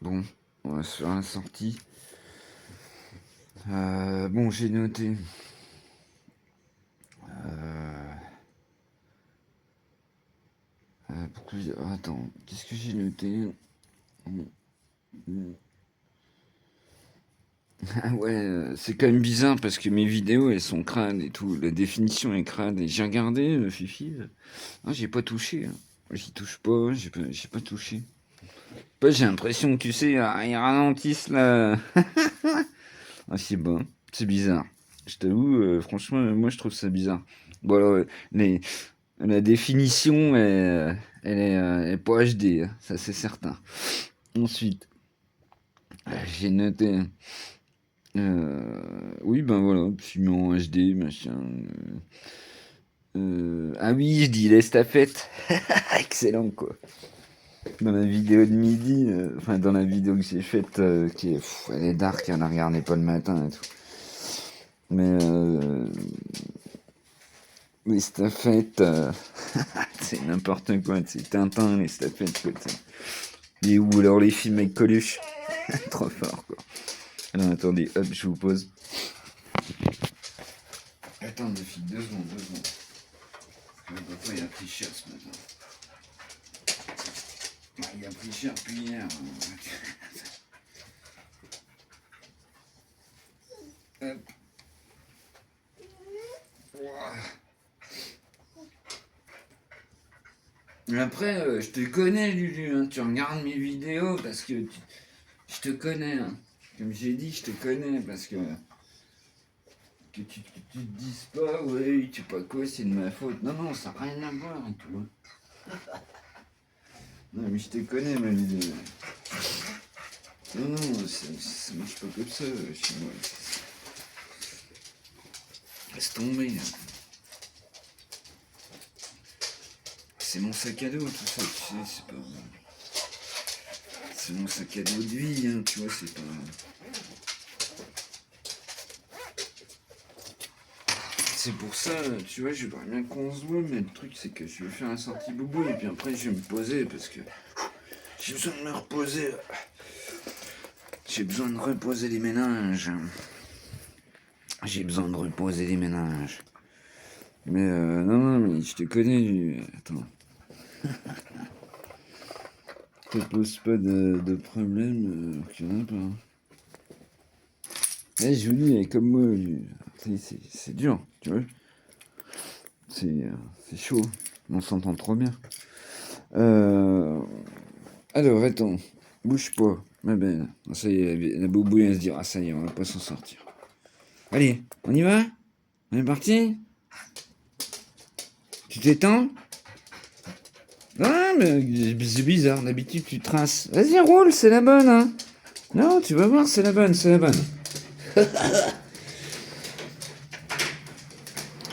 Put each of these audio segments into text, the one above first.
Bon, on va se faire la sortie. Bon, j'ai noté. Pourquoi attends, qu'est-ce que j'ai noté? Ah ouais, c'est quand même bizarre parce que mes vidéos elles sont crades et tout, la définition est crade. Et j'ai regardé, Fifi, ah, j'ai pas touché. J'y touche pas, j'ai pas touché. Pas, j'ai l'impression que tu sais, ils ralentissent là. Ah, c'est bon, c'est bizarre. Je t'avoue, franchement, moi je trouve ça bizarre. Bon, alors, la définition, elle est pas HD, hein, ça c'est certain. Ensuite, j'ai noté. Oui, ben voilà, puis mis en HD, machin. Ah oui, je dis l'estafette. Excellent, quoi. Dans la vidéo de midi, enfin, dans la vidéo que j'ai faite, qui est, elle est dark, elle la regardait pas le matin et tout. Mais, l'estafette, c'est n'importe quoi, c'est Tintin, l'estafette, quoi, t'sais. Et ou alors les films avec Coluche. Trop fort, quoi. Alors, attendez, hop, je vous pose. Attends, mes filles, 2 secondes, 2 secondes. Le papa, il a pris cher ce matin. Il a pris cher depuis hier. Hop. Mais après, je te connais, Lulu, hein. Tu regardes mes vidéos parce que je te connais. Hein. Comme j'ai dit, je te connais parce que tu te dises pas, ouais, tu sais pas quoi, c'est de ma faute. Non, non, ça n'a rien à voir et tout. Non, mais je te connais, ma vidéo. Non, non, ça marche pas comme ça chez moi. Laisse tomber. C'est mon sac à dos, tout ça, tu sais, c'est pas. C'est mon sac à dos de vie, hein, tu vois, c'est pas. C'est pour ça, tu vois, j'aimerais bien qu'on se voit, mais le truc, c'est que je vais faire un sortie boubou et puis après, je vais me poser parce que j'ai besoin de me reposer. J'ai besoin de reposer les méninges. J'ai besoin de reposer les méninges. Mais non, non, mais je te connais. Attends. Te pose pas de problème qu'il y en a pas. Eh, je vous dis, comme moi, c'est dur, tu vois. C'est chaud. On s'entend trop bien. Alors, attends. Bouge pas, ma belle. Ça y est, la boubouille, elle se dira, ça y est, on va pas s'en sortir. Allez, on y va? On est parti? Tu t'étends? Ah, mais c'est bizarre, d'habitude tu traces. Vas-y, roule, c'est la bonne, hein. Non, tu vas voir, c'est la bonne, c'est la bonne.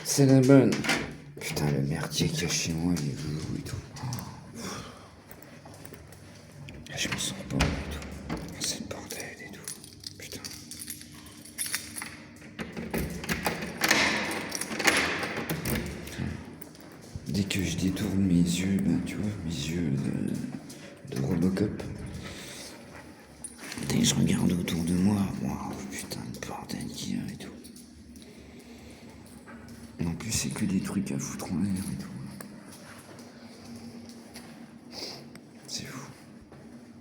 C'est la bonne. Putain, le merdier qu'il y a chez moi, les loulous et tout. Je me sens pas et tout. C'est le bordel et tout. Putain. Dès que je détourne mes yeux, ben, tu vois, mes yeux de Robocop. Dès que je regarde autour de moi, waouh, putain, le bordel qu'il y a et tout. Et en plus, c'est que des trucs à foutre en l'air et tout. C'est fou.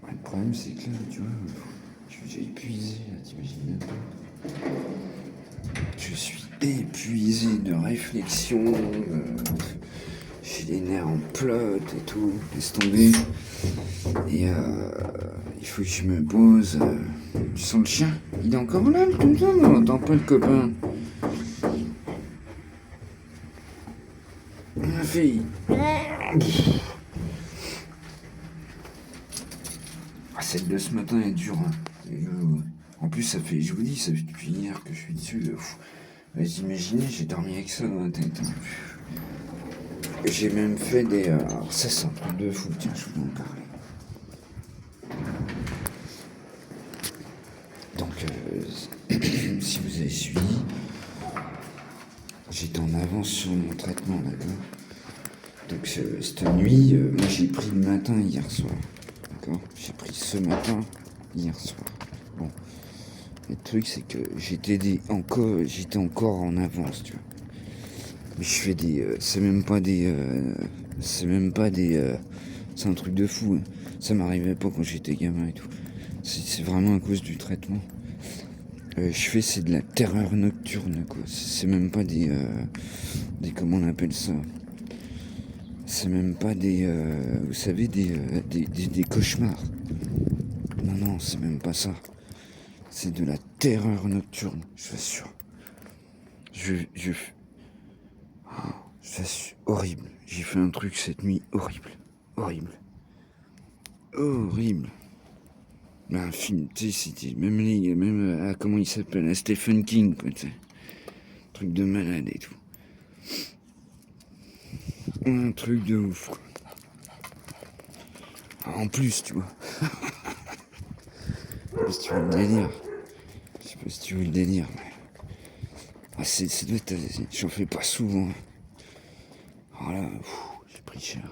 Ouais, le problème, c'est que là, tu vois, je suis déjà épuisé, là, t'imagines même pas. Je suis épuisé de réflexion, j'ai les nerfs en plot et tout, laisse tomber. Et il faut que je me pose. Tu sens le chien? Il est encore là, le tout ça? Non, attends pas le copain. Ma fille. Ah, celle de ce matin est dure. Hein. En plus, ça fait, je vous dis, ça fait depuis hier que je suis dessus. Vous imaginez, j'ai dormi avec ça dans la tête. Hein. J'ai même fait des. Alors, ça, c'est un truc de fou. Tiens, je voulais en parler. Donc, si vous avez suivi, j'étais en avance sur mon traitement, d'accord. Donc, cette nuit, moi j'ai pris le matin hier soir, d'accord. J'ai pris ce matin hier soir. Bon, le truc c'est que j'étais encore en avance, tu vois. Mais je fais c'est même pas des, c'est un truc de fou. Hein. Ça m'arrivait pas quand j'étais gamin et tout. C'est vraiment à cause du traitement. C'est de la terreur nocturne, quoi. C'est même pas comment on appelle ça? C'est même pas vous savez, des cauchemars. Non, c'est même pas ça. C'est de la terreur nocturne, je suis sûr. C'est horrible. J'ai fait un truc cette nuit horrible. Horrible. Mais un film, tu sais, c'était même comment il s'appelle, Stephen King, quoi, tu sais. Truc de malade et tout. Un truc de ouf, quoi. En plus, tu vois. Je sais pas si tu veux le délire. Je sais pas si tu veux le délire, mais... J'en fais pas souvent. Alors là, j'ai pris cher.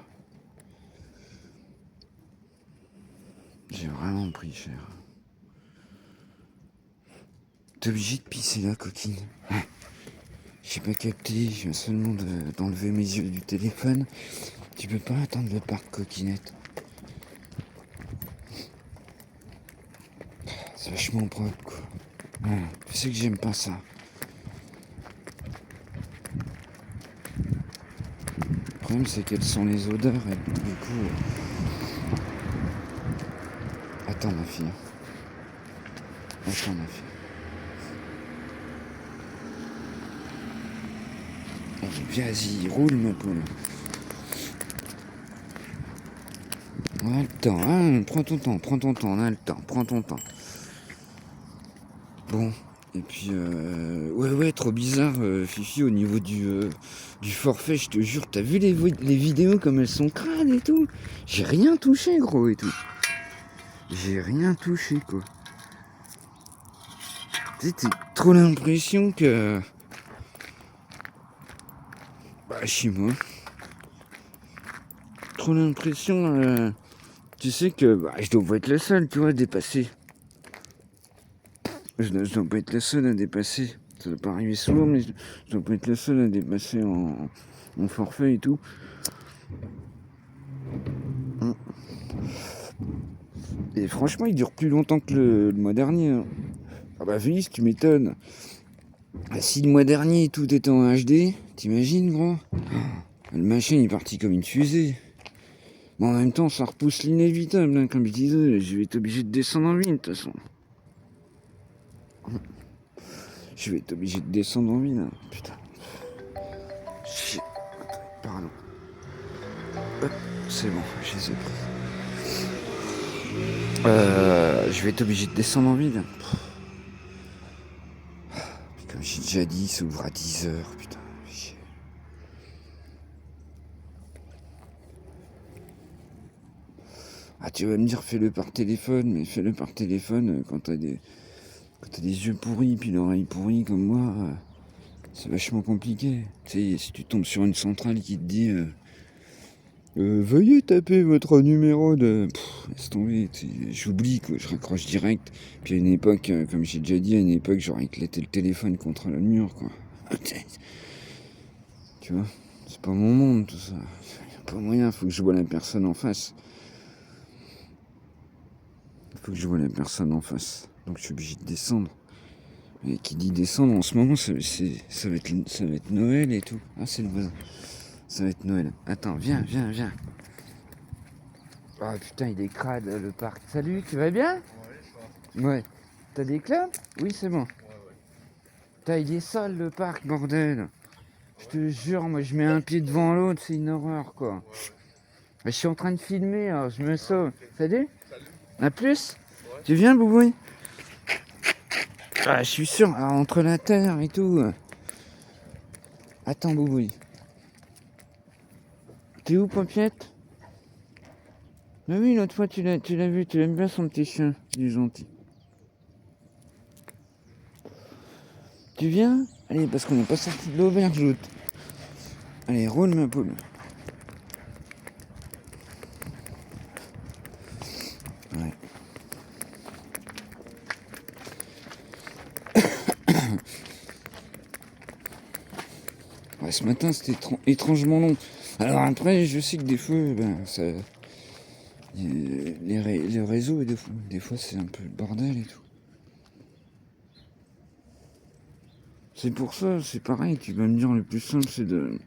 J'ai vraiment pris cher. T'es obligé de pisser là, coquine. J'ai pas capté, je viens seulement d'enlever mes yeux du téléphone. Tu peux pas attendre le parc, coquinette. C'est vachement propre, quoi. Ouais, tu sais que j'aime pas ça. Le problème, c'est quelles sont les odeurs et du coup... Attends, ma fille. Allez, vas-y, roule, ma poule. On a le temps, hein. Prends ton temps, on a le temps, prends ton temps. Bon, et puis, ouais, trop bizarre, Fifi, au niveau du forfait, je te jure, t'as vu les vidéos comme elles sont crades et tout? J'ai rien touché, gros, et tout. J'ai rien touché, quoi. Tu sais, t'as trop l'impression que... Bah, chez moi. Trop l'impression, tu sais que je dois pas être le seul, tu vois, à dépasser. Je dois pas être le seul à dépasser. Ça doit pas arriver souvent, mais je dois pas être le seul à dépasser en forfait et tout. Et franchement, il dure plus longtemps que le mois dernier. Hein. Ah bah oui, tu m'étonnes. Si le mois dernier tout était en HD, t'imagines, gros? Le machin il est parti comme une fusée. Bon, en même temps, ça repousse l'inévitable, hein, comme je disais. Je vais être obligé de descendre en ville, de toute façon. Je vais être obligé de descendre en ville, hein. Putain. Shit. Pardon. Hop, c'est bon, je les ai pris. Je vais être obligé de descendre en ville. Comme j'ai déjà dit, ça ouvre à 10h, putain. Ah, tu vas me dire, fais-le par téléphone, mais fais-le par téléphone quand t'as des yeux pourris, puis l'oreille pourrie comme moi, c'est vachement compliqué. Tu sais, si tu tombes sur une centrale qui te dit veuillez taper votre numéro de... laisse tomber, j'oublie, quoi, je raccroche direct. Puis à une époque, comme j'ai déjà dit, à une époque, j'aurais éclaté le téléphone contre le mur, quoi. Tu vois, c'est pas mon monde, tout ça. Y a pas moyen, faut que je vois la personne en face. Faut que je vois la personne en face. Donc je suis obligé de descendre. Et qui dit descendre en ce moment, ça va être Noël et tout. Ah, c'est le voisin. Ça va être Noël. Attends, viens. Ah putain, il est crade le parc. Salut, tu vas bien? Ouais. T'as des clubs? Oui, c'est bon. Putain, il est sale le parc, bordel. Je te jure, moi je mets un pied devant l'autre, c'est une horreur, quoi. Mais je suis en train de filmer, alors je me sauve. Salut. À plus. Tu viens, Boubouille? Ah, je suis sûr, entre la terre et tout. Attends, Boubouille. T'es où, Popiette? Ah oui, l'autre fois, tu l'as vu, tu l'aimes bien son petit chien. Il est gentil. Tu viens? Allez, parce qu'on n'est pas sorti de l'auberge, l'autre. Allez, roule, ma poule. Ouais. ce matin, c'était étrangement long. Alors après, je sais que des fois, ça, les réseaux, des fois, c'est un peu le bordel et tout. C'est pour ça, c'est pareil, tu vas me dire, le plus simple, c'est de...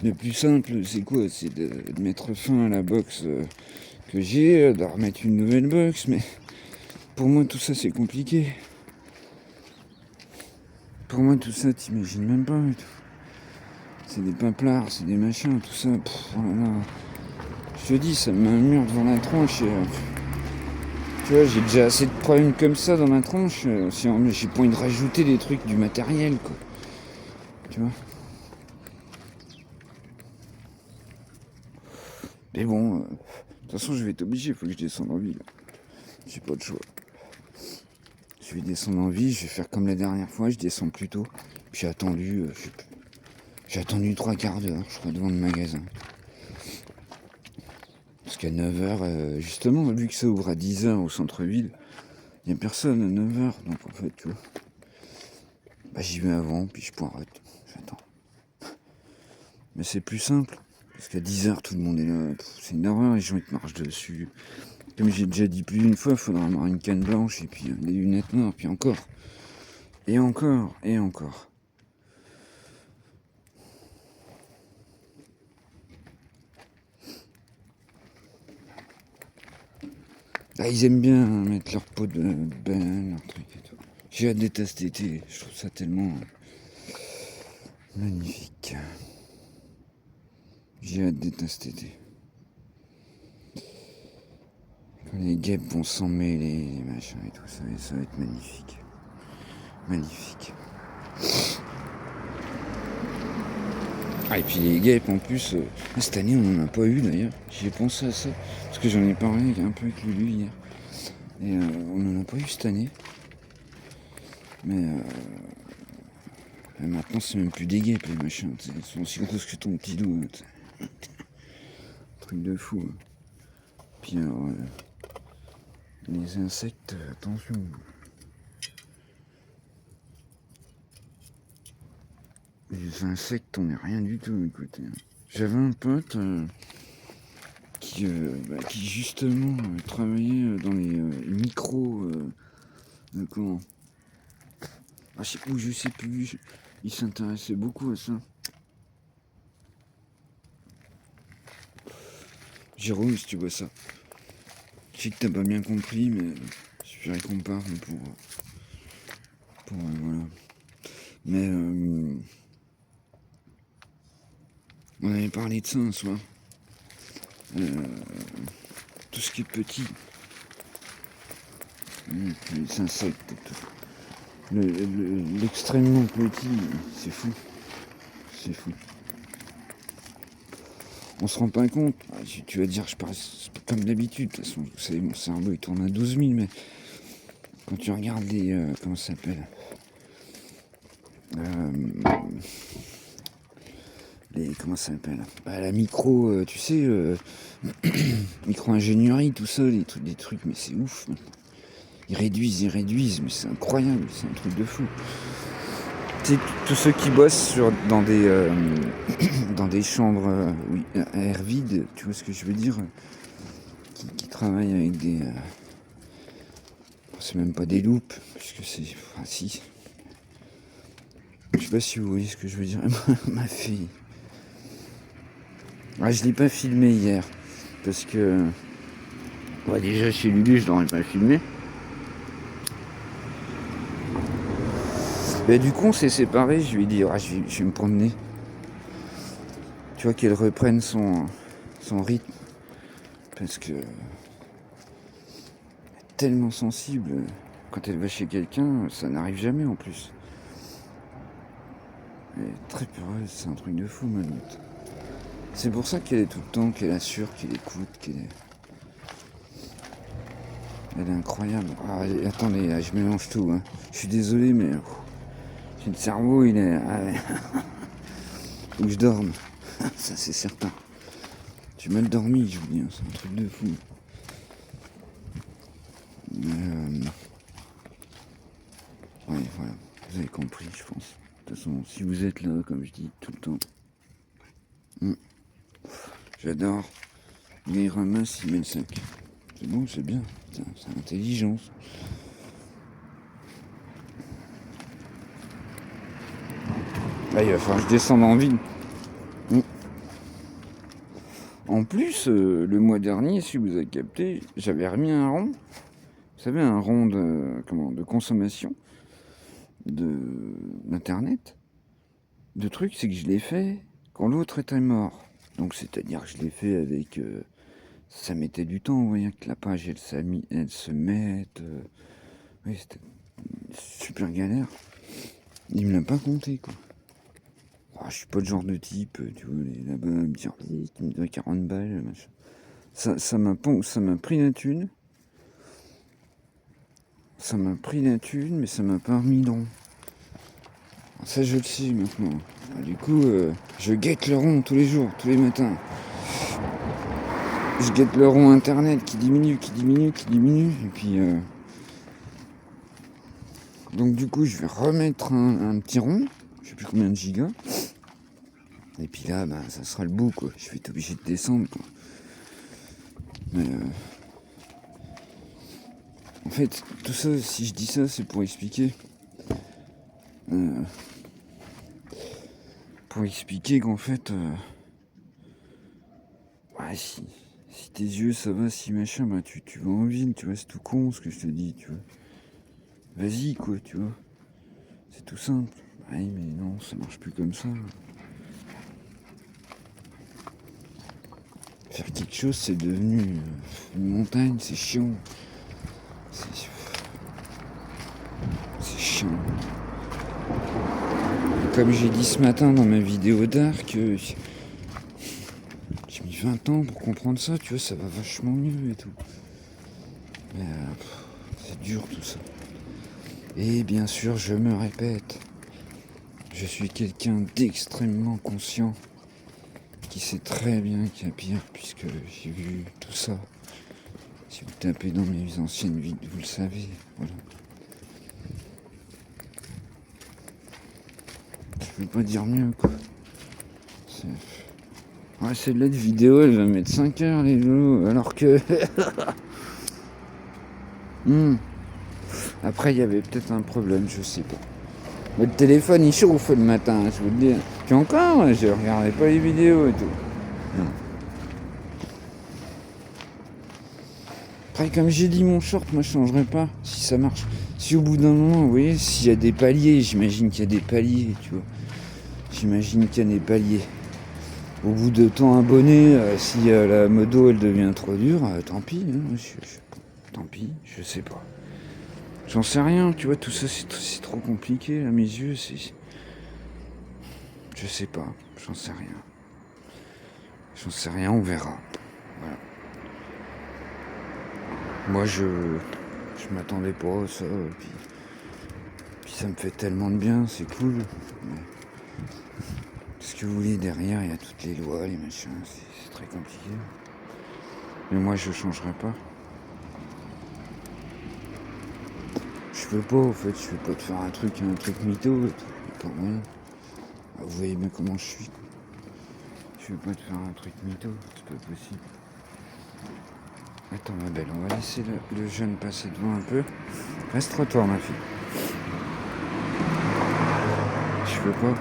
Le plus simple, c'est quoi? C'est de mettre fin à la box que j'ai, de remettre une nouvelle box, mais pour moi, tout ça, c'est compliqué. Pour moi, tout ça, t'imagines même pas et tout. C'est des pimplards, c'est des machins, tout ça. Oh là là. Je te dis, ça me met un mur devant la tronche. Tu vois, j'ai déjà assez de problèmes comme ça dans la tronche. J'ai pas envie de rajouter des trucs, du matériel, quoi. Tu vois. Mais bon, de toute façon, je vais être obligé, il faut que je descende en ville. J'ai pas de choix. Je vais descendre en ville, je vais faire comme la dernière fois, je descends plus tôt. J'ai attendu, j'ai attendu 3/4 d'heure, je crois, devant le magasin. Parce qu'à 9h, justement, vu que ça ouvre à 10h au centre-ville, il n'y a personne à 9h, donc en fait, tu vois. J'y vais avant, puis je poireute, j'attends. Mais c'est plus simple, parce qu'à 10h, tout le monde est là, c'est une horreur, les gens ils te marchent dessus. Comme j'ai déjà dit plus d'une fois, il faudra avoir une canne blanche, et puis des lunettes noires, puis encore. Et encore, et encore. Ils aiment bien mettre leur peau de bain, leur truc et tout. J'ai hâte d'être cet été, je trouve ça tellement magnifique. J'ai hâte d'être cet été. Quand les guêpes vont s'en mêler, les machins et tout, ça va être magnifique. Magnifique. Et puis les guêpes en plus, cette année on n'en a pas eu d'ailleurs. J'y ai pensé à ça, parce que j'en ai parlé un peu avec Lulu hier. Et on n'en a pas eu cette année. Mais maintenant c'est même plus des guêpes les machins. Ils sont aussi grosses que ton petit doigt. Truc de fou. Puis alors, les insectes, attention. Les insectes, on n'est rien du tout, écoutez. J'avais un pote qui justement travaillait dans les micros. Comment je sais plus. Il s'intéressait beaucoup à ça. Jérôme, si tu vois ça. Je sais que t'as pas bien compris, mais je dirais qu'on parle pour voilà. Mais on avait parlé de ça un soir. Tout ce qui est petit. Les insectes et tout. L'extrêmement petit, c'est fou. C'est fou. On se rend pas compte. Tu vas dire, je parle comme d'habitude. De toute façon, vous savez, mon cerveau il tourne à 12 000, mais quand tu regardes les. Comment ça s'appelle comment ça s'appelle la micro, tu sais, micro-ingénierie, tout ça, des trucs, mais c'est ouf. Ils réduisent, mais c'est incroyable, c'est un truc de fou. Tu sais, tous ceux qui bossent dans des dans des chambres à air vide, tu vois ce que je veux dire, qui travaillent avec des... c'est même pas des loupes, puisque c'est... Enfin, si. Je sais pas si vous voyez ce que je veux dire. Ma fille... je l'ai pas filmé hier, parce que... déjà chez Lulu, je l'aurais pas filmé. Du coup, on s'est séparés, je lui ai dit, je vais me promener. Tu vois, qu'elle reprenne son rythme. Parce que... tellement sensible, quand elle va chez quelqu'un, ça n'arrive jamais en plus. Elle est très peureuse, c'est un truc de fou, ma meute. C'est pour ça qu'elle est tout le temps, qu'elle assure, qu'elle écoute, elle est incroyable. Attendez, je mélange tout. Hein. Je suis désolé, mais le cerveau, il est... faut que je dorme. Ça, c'est certain. J'ai mal dormi, je vous dis. Hein. C'est un truc de fou. Mais, voilà. Vous avez compris, je pense. si vous êtes là, comme je dis tout le temps. J'adore. Mais il ramasse, il met le sac. C'est bon, c'est bien. C'est intelligent. Là, il va falloir que je descende en ville. En plus, le mois dernier, si vous avez capté, j'avais remis un rond. Vous savez, un rond de consommation d'internet. Le truc, c'est que je l'ai fait quand l'autre était mort. Donc, c'est-à-dire que je l'ai fait avec... ça mettait du temps, vous voyez, que la page, elle se mette... oui, c'était super galère. Il me l'a pas compté, quoi. Oh, je suis pas le genre de type, tu vois, là-bas, me dire, tu me dois 40 balles, machin. Ça m'a pris la thune. Ça m'a pris la thune, mais ça m'a pas remis dans. Ça, je le sais maintenant. Du coup, je guette le rond tous les jours, tous les matins. Je guette le rond internet qui diminue. Et puis, donc du coup, je vais remettre un petit rond. Je sais plus combien de gigas. Et puis là, bah, ça sera le bout, quoi. Je vais être obligé de descendre, quoi. Mais en fait, tout ça, si je dis ça, c'est pour expliquer. Qu'en fait, ouais, si tes yeux ça va, si machin, bah tu vas en ville, tu vois, c'est tout con ce que je te dis, tu vois. Vas-y, quoi, tu vois. C'est tout simple. Ouais, mais non, ça marche plus comme ça. Faire quelque chose, c'est devenu une montagne, c'est chiant. C'est chiant. Comme j'ai dit ce matin dans ma vidéo d'arc, j'ai mis 20 ans pour comprendre ça, tu vois, ça va vachement mieux et tout. Mais c'est dur tout ça. Et bien sûr, je me répète, je suis quelqu'un d'extrêmement conscient, qui sait très bien qu'il y a pire, puisque j'ai vu tout ça. Si vous tapez dans mes anciennes vidéos, vous le savez, voilà. Je peux pas dire mieux, quoi. Ouais, celle-là de vidéo, elle va mettre 5 heures, les loulous, alors que... Après, il y avait peut-être un problème, je sais pas. Mais le téléphone, il chauffe le matin, je vous le dis. Puis encore, je regardais pas les vidéos et tout. Non. Après, comme j'ai dit, mon short, moi, je changerai pas, si ça marche. Si au bout d'un moment, vous voyez, s'il y a des paliers, j'imagine qu'il y a des paliers, tu vois. J'imagine qu'il y a des paliers. Au bout de temps abonné, si la modo, elle devient trop dure, tant pis, hein, tant pis, je sais pas. J'en sais rien, tu vois, tout ça, c'est trop compliqué, à mes yeux, c'est... Je sais pas, j'en sais rien. J'en sais rien, on verra. Voilà. Moi, je m'attendais pas à ça, puis ça me fait tellement de bien, c'est cool. Mais ce que vous voulez, derrière, il y a toutes les lois, les machins, c'est très compliqué. Mais moi, je changerai pas. Je peux pas, en fait, je peux pas te faire un truc mytho, et tout. Pas moyen. Vous voyez bien comment je suis. Je peux pas te faire un truc mytho, c'est pas possible. Attends ma belle, on va laisser le jeune passer devant un peu. Reste-toi ma fille. Je peux pas.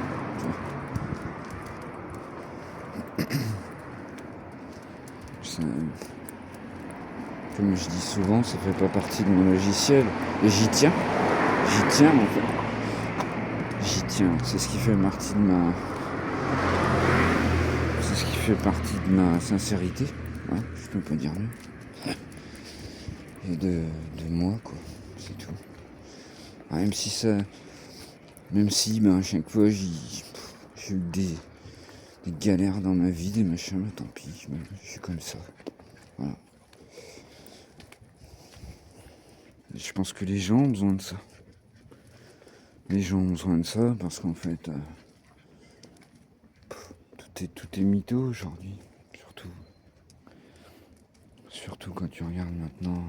Ça, comme je dis souvent, ça fait pas partie de mon logiciel. Et j'y tiens en fait. J'y tiens. C'est ce qui fait partie de ma... C'est ce qui fait partie de ma sincérité. Ouais, je peux pas dire mieux. Et de moi, quoi. C'est tout. Ah, même si ben, à chaque fois j'ai eu des galères dans ma vie, des machins, mais tant pis, je suis comme ça. Voilà. Je pense que les gens ont besoin de ça. Les gens ont besoin de ça parce qu'en fait, tout est mytho aujourd'hui. Surtout quand tu regardes maintenant.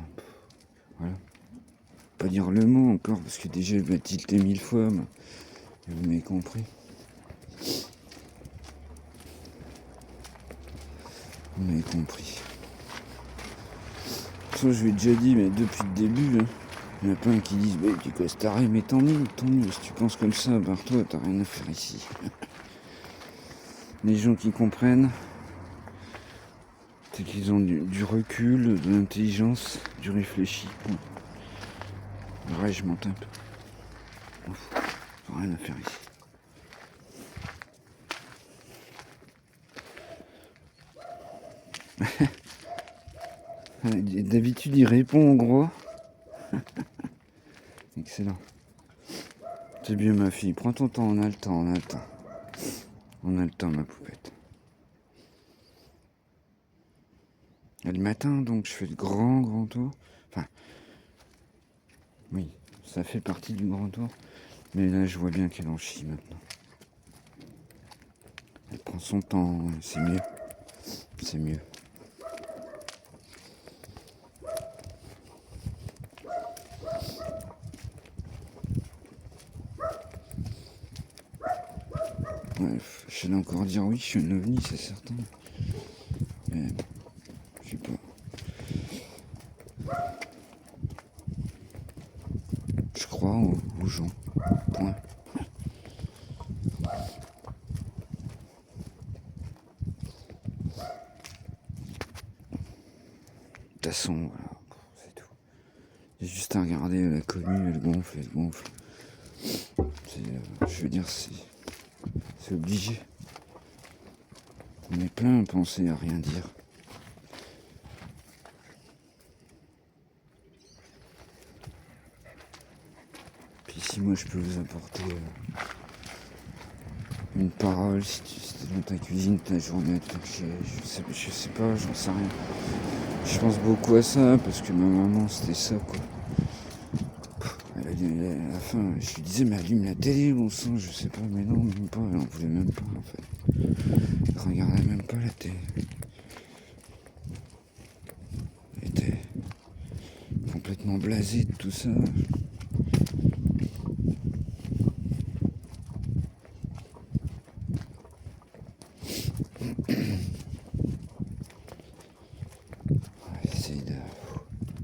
Voilà. Pas dire le mot encore parce que déjà il va tilter 1000 fois. Vous m'avez compris. Vous m'avez compris. De toute façon, je lui ai déjà dit, mais depuis le début, hein, il y en a plein qui disent, bah, tu costaré, mais tant mieux. Si tu penses comme ça, barre-toi, t'as rien à faire ici. Les gens qui comprennent, c'est qu'ils ont du recul, de l'intelligence, du réfléchi. Ouais, je m'en tape. T'as rien à faire ici. D'habitude, il répond en gros. Excellent. C'est bien, ma fille. Prends ton temps, on a le temps, on a le temps. On a le temps, ma poupette. Et le matin, donc, je fais le grand tour. Enfin, oui, ça fait partie du grand tour. Mais là, je vois bien qu'elle en chie maintenant. Elle prend son temps, c'est mieux. C'est mieux. Ouais, je vais encore dire oui, je suis un ovni, c'est certain. Mais, je sais pas. Je crois aux gens. Point. De toute façon, voilà, c'est tout. J'ai juste à regarder la commune, elle gonfle, elle gonfle. Je veux dire, c'est obligé. On est plein à penser à rien dire. Puis si moi je peux vous apporter une parole, si t'es dans ta cuisine, ta journée à te faire chier, je sais pas, j'en sais rien. Je pense beaucoup à ça, parce que ma maman c'était ça quoi. À la fin, je lui disais mais allume la télé, bon sang, je sais pas, mais non, même pas, elle en voulait même pas en fait. Elle regardait même pas la télé. Elle était complètement blasée de tout ça.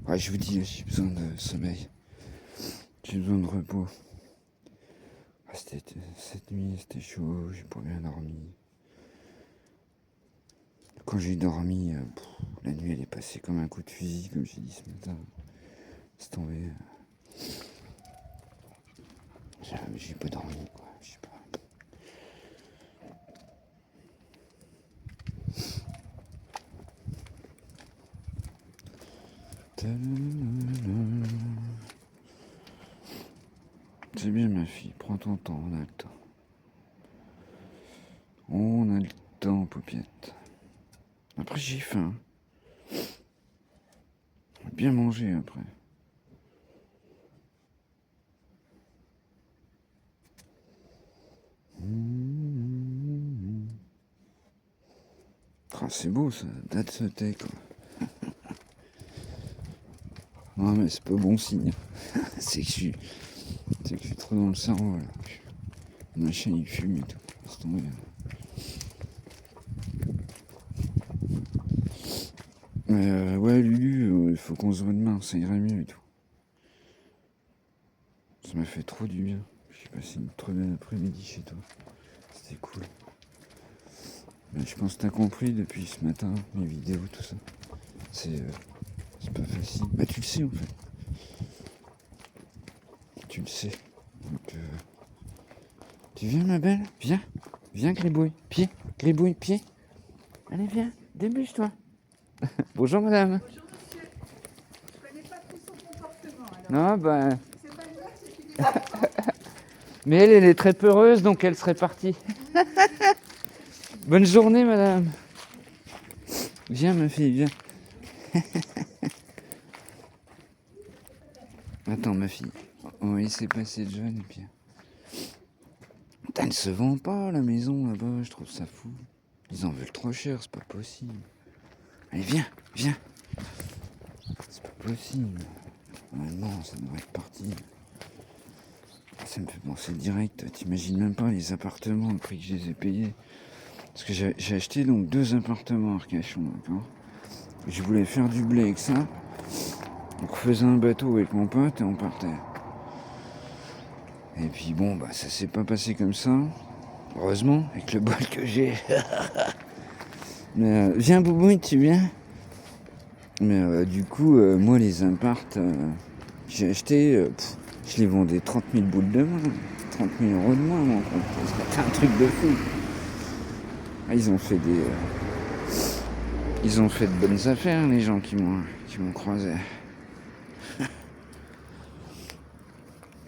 Ouais, je vous dis, j'ai besoin de sommeil. J'ai besoin de repos. Cette nuit, c'était chaud, j'ai pas bien dormi. Quand j'ai dormi, la nuit elle est passée comme un coup de fusil, comme j'ai dit ce matin. C'est tombé. J'ai pas dormi, quoi. Je sais pas. C'est bien, ma fille, prends ton temps, on a le temps. On a le temps, paupiette. Après, j'ai faim. On va bien manger après. Ah, c'est beau ça, date sauté quoi. Non mais c'est pas bon signe. c'est que je suis trop dans le cerveau là. Le machin il fume et tout. C'est tombé. Mais ouais Lulu, il faut qu'on se voit demain, ça irait mieux et tout. Ça m'a fait trop du bien. J'ai passé une très belle après-midi chez toi. C'était cool. Mais je pense que t'as compris depuis ce matin, mes vidéos, tout ça. C'est pas facile. Bah tu le sais en fait. Tu le sais. Donc tu viens ma belle? Viens. Viens Gribouille. Pied. Gribouille, pied. Allez viens, débouche-toi. Bonjour madame. Bonjour monsieur. Je connais pas trop son comportement alors. Non bah. C'est pas une blague, c'est qu'il est content. Mais elle est très peureuse donc elle serait partie. Bonne journée madame. Viens ma fille, viens. Attends ma fille. On va laisser passer le jeune et puis. Putain, elle se vend pas la maison là-bas, je trouve ça fou. Ils en veulent trop cher, c'est pas possible. Allez viens, viens. C'est pas possible. Normalement ça devrait être parti. Ça me fait penser direct, t'imagines même pas les appartements, le prix que je les ai payés. Parce que j'ai acheté donc 2 appartements à Arcachon, d'accord. Je voulais faire du blé avec ça. Donc on faisait un bateau avec mon pote et on partait. Et puis bon, bah ça s'est pas passé comme ça. Heureusement, avec le bol que j'ai. Mais viens Boubou, tu viens. Mais du coup, moi les apparts que j'ai achetés, je les vendais 30 000 boules de moins. 30 000 € de moins, mon compte. C'était un truc de fou. Ah, ils ont fait de bonnes affaires, les gens qui m'ont croisé.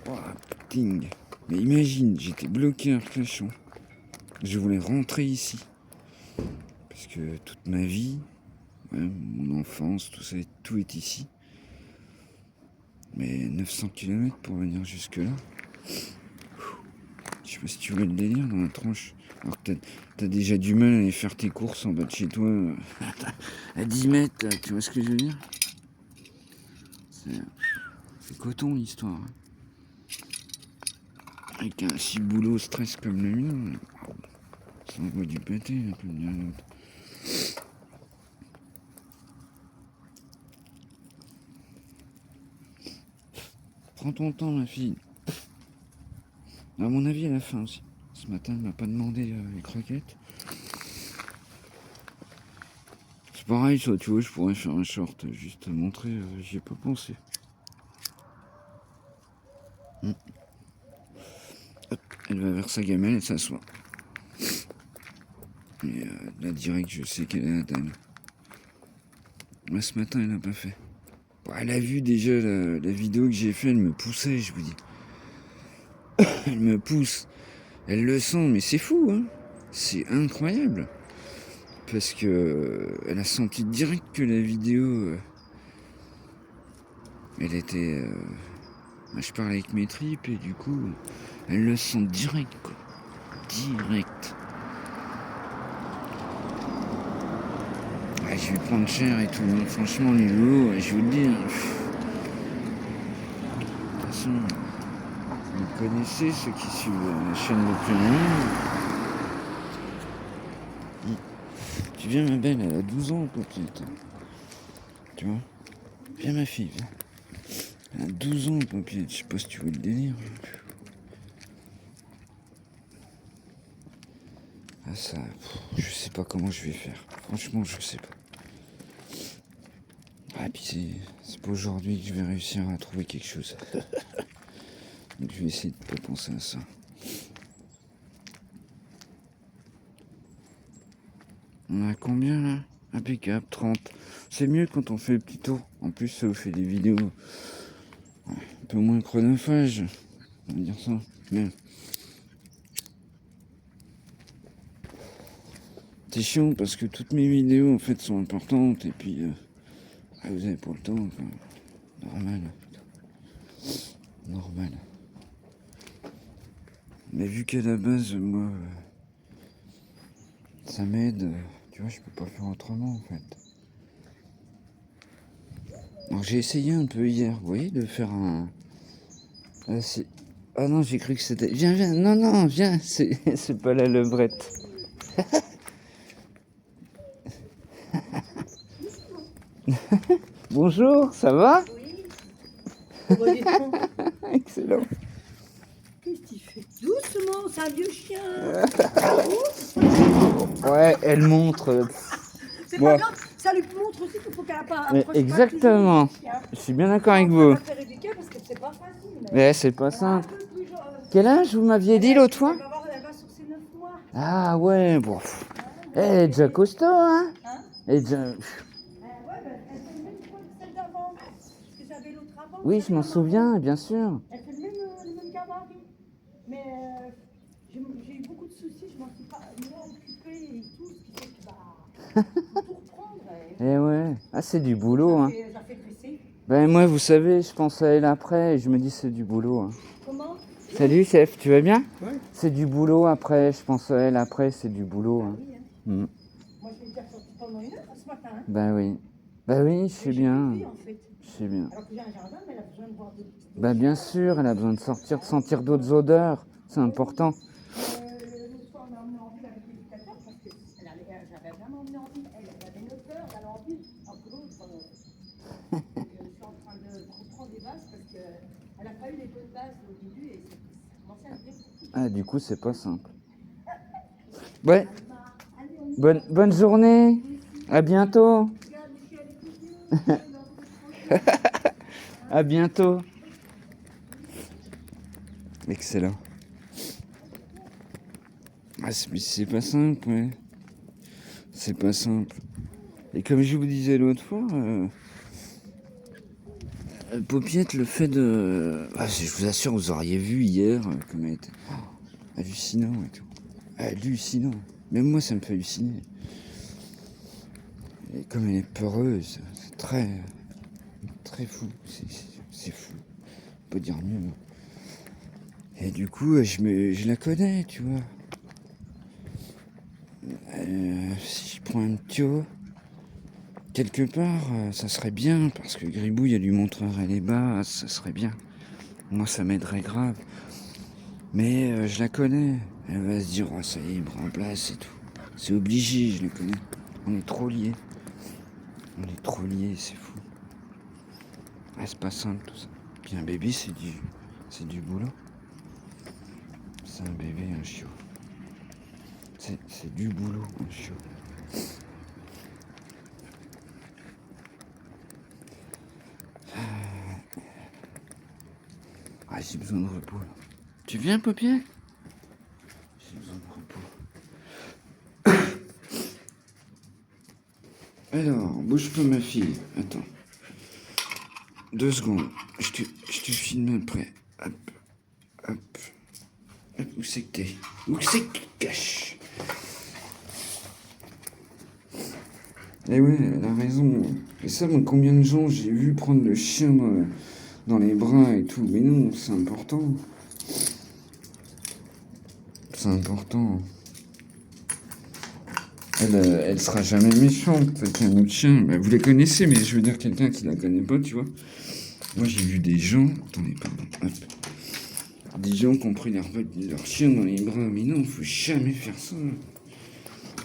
Oh, putain. Mais imagine, j'étais bloqué à Arcachon. Je voulais rentrer ici. Parce que toute ma vie, ouais, mon enfance, tout est ici. Mais 900 km pour venir jusque là. Je sais pas si tu vois le délire dans la tronche. Alors que t'as déjà du mal à aller faire tes courses en bas de chez toi. À 10 mètres, tu vois ce que je veux dire? C'est coton l'histoire. Hein. Avec un ciboulot stress comme le mien, ça envoie du pâté, comme dirait l'autre. Prends ton temps, ma fille. À mon avis, elle a faim aussi. Ce matin, elle m'a pas demandé les croquettes. C'est pareil, ça, tu vois, je pourrais faire un short, juste montrer, j'y ai pas pensé. Hop, elle va vers sa gamelle, elle s'assoit. Et là, direct, je sais qu'elle est la dame. Moi, ce matin, elle a pas fait. Bon, elle a vu déjà la vidéo que j'ai fait, elle me poussait, je vous dis. Elle me pousse. Elle le sent, mais c'est fou, hein. C'est incroyable. Parce que elle a senti direct que la vidéo, elle était... je parle avec mes tripes et du coup, elle le sent direct, quoi. Direct. Ah, je vais prendre cher et tout. Franchement, les loulous, je vous le dis. De toute façon, vous connaissez ceux qui suivent la chaîne depuis longtemps. Tu viens, ma belle, elle a 12 ans, papillette. Tu vois? Viens, ma fille, viens. Elle a 12 ans, papillette. Je sais pas si tu veux le délire. Ah, ça, je sais pas comment je vais faire. Franchement, je sais pas. Ah, puis c'est pas aujourd'hui que je vais réussir à trouver quelque chose. Donc je vais essayer de pas penser à ça. On a combien là? Impeccable, 30. C'est mieux quand on fait le petit tour. En plus, ça vous fait des vidéos un peu moins chronophages. On va dire ça. Mais c'est chiant parce que toutes mes vidéos en fait sont importantes et puis vous avez pas le temps. Quoi. Normal. Normal. Mais vu qu'à la base, moi, ça m'aide, tu vois, je peux pas faire autrement en fait. Alors j'ai essayé un peu hier, vous voyez, de faire un... Ah non, j'ai cru que c'était... Viens, viens, non, non, viens, c'est pas la levrette. Bonjour, ça va? Oui. Excellent. Qu'est-ce qu'il fait? Doucement, c'est un vieux chien. Ouais, elle montre. C'est Moi. pas grave, ça lui montre aussi qu'il faut qu'elle a pas. Mais exactement. Je suis bien d'accord avec vous. Faire éduquer parce que c'est pas facile. Mais c'est pas simple. Quel âge vous m'aviez dit l'autre fois? Elle va sur ses 9 mois. Ah ouais, bon. Elle est déjà costaud, hein? Elle est déjà... Ouais, elle fait le même point que celle d'avant. Parce que j'avais l'autre avant. Oui, je m'en souviens, bien sûr. Elle fait le même gabarit. Mais j'ai eu beaucoup de soucis, je m'en suis pas moi occupée et tout, ce qui fait que faut tout reprendre. Eh ouais, ah c'est du boulot, hein. Ça fait dresser. Ben moi, vous savez, je pense à elle après et je me dis c'est du boulot. Hein. Comment? Salut chef, tu vas bien? Ouais. C'est du boulot après, je pense à elle après, c'est du boulot. Hein. Oui, hein. Mm. Moi je l'ai déjà sorti pendant 1 heure ce matin. Hein. Ben oui. Ben oui, je sais bien. Vu, en fait. Je sais bien. Alors que j'ai un jardin, mais elle a besoin de voir des Bah bien sûr, elle a besoin de sortir, de sentir d'autres odeurs. C'est important. Le soir, on m'a emmené en ville avec l'éducateur parce que j'avais vraiment emmené en ville. Elle avait une peur d'aller en ville. Alors que l'autre, je suis en train de reprendre des bases parce qu'elle n'a pas eu les bonnes bases au début et ça commençait à devenir compliqué. Ah, du coup, c'est pas simple. Ouais, Allez, on y va. bonne journée. À bientôt. Regarde, je suis avec les vieux. À bientôt. Excellent. Ah, c'est pas simple, ouais. C'est pas simple. Et comme je vous disais l'autre fois, Paupiette, le fait de... Ah, je vous assure, vous auriez vu hier comme elle était hallucinant et tout. Hallucinant. Même moi, ça me fait halluciner. Et comme elle est peureuse, c'est très... Très fou. C'est fou. On peut dire mieux. Et du coup, je la connais, tu vois. Si je prends un tuyau, quelque part, ça serait bien, parce que Gribouille, elle lui montrerait les bases, ça serait bien. Moi, ça m'aiderait grave. Mais je la connais. Elle va se dire, oh, ça y est, il me remplace et tout. C'est obligé, je la connais. On est trop liés. On est trop liés, c'est fou. Ah, c'est pas simple tout ça. Puis un bébé, c'est du boulot. C'est un bébé, un chiot. C'est du boulot, un chiot. Ah, j'ai besoin de repos là. Tu viens, Paupier? J'ai besoin de repos. Alors, bouge pas ma fille. Attends. 2 secondes. Je te filme après. Hop. Hop. Hop. Où c'est que t'es? Où c'est que tu te caches? Eh ouais, elle a raison. Et ça, moi, combien de gens j'ai vu prendre le chien dans les bras et tout. Mais non, c'est important. C'est important. Elle sera jamais méchante avec un autre chien. Bah, vous les connaissez, mais je veux dire quelqu'un qui la connaît pas, tu vois. Moi, j'ai vu des gens... Attendez, pardon. Hop. Des gens qui ont pris leur chien dans les bras. Mais non, faut jamais faire ça.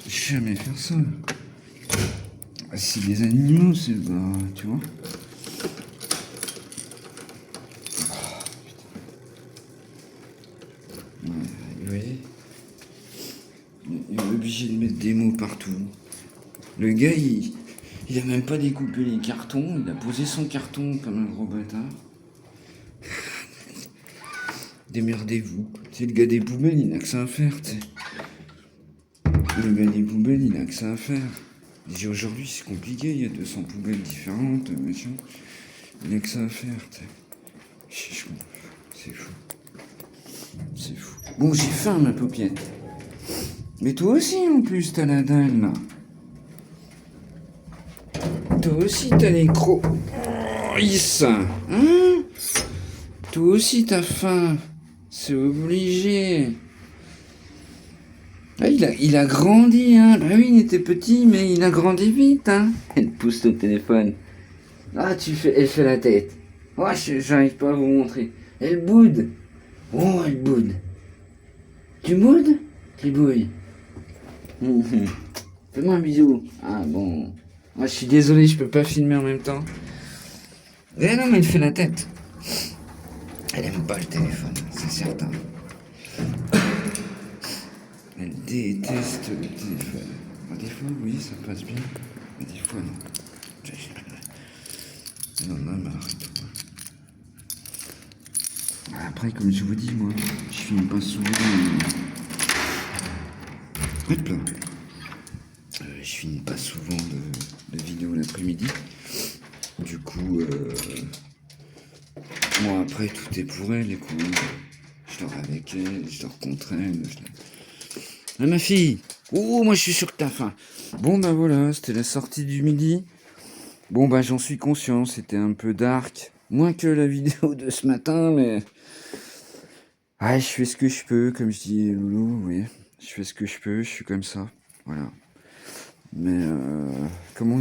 Jamais faire ça. Ah, c'est des animaux, c'est... Bah, tu vois. Ouais, vous voyez, il est obligé de mettre des mots partout. Le gars, il a même pas découpé les cartons, il a posé son carton comme un gros bâtard. Démerdez-vous. C'est le gars des poubelles, il n'a que ça à faire, tu sais. Le gars des poubelles, il n'a que ça à faire. J'ai aujourd'hui, c'est compliqué, il y a 200 poubelles différentes, machin. Il n'a que ça à faire, tu sais. C'est fou. C'est fou. Bon, j'ai faim, ma paupiette. Mais toi aussi, en plus, t'as la dalle, là. Toi aussi, t'as les crocs. Oh, hein? Toi aussi, t'as faim. C'est obligé. Ah, il a grandi, hein. Bah oui, il était petit, mais il a grandi vite, hein. Elle pousse ton téléphone. Ah, elle fait la tête. Oh, j'arrive pas à vous montrer. Elle boude. Oh, elle boude. Tu boudes? Tribouille. Fais-moi un bisou. Ah bon. Moi, je suis désolé, je peux pas filmer en même temps. Eh non, mais elle fait la tête. Elle aime pas le téléphone, c'est certain. Elle déteste le téléphone. Ah, des fois, oui, ça passe bien. Mais des fois, non. Elle en a marre. Après, comme je vous dis, moi, je filme pas souvent. Hop là. Je filme pas souvent de vidéos l'après-midi. Du coup, moi après tout est pour elle, quoi. Je dors avec elle, je dors contre elle. Ah, ma fille! Oh, moi je suis sûr que t'as faim. Bon bah voilà, c'était la sortie du midi. Bon bah j'en suis conscient, c'était un peu dark. Moins que la vidéo de ce matin, mais... Ah, je fais ce que je peux, comme je dis Loulou, oui. Je fais ce que je peux, je suis comme ça. Voilà. Mais comment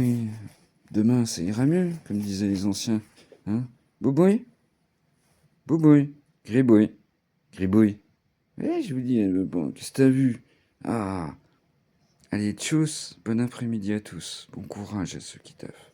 demain ça ira mieux, comme disaient les anciens. Hein? Boubouille? Boubouille? Gribouille? Gribouille? Eh, je vous dis, bon, qu'est-ce que t'as vu? Ah! Allez, tchuss! Bon après-midi à tous. Bon courage à ceux qui taffent.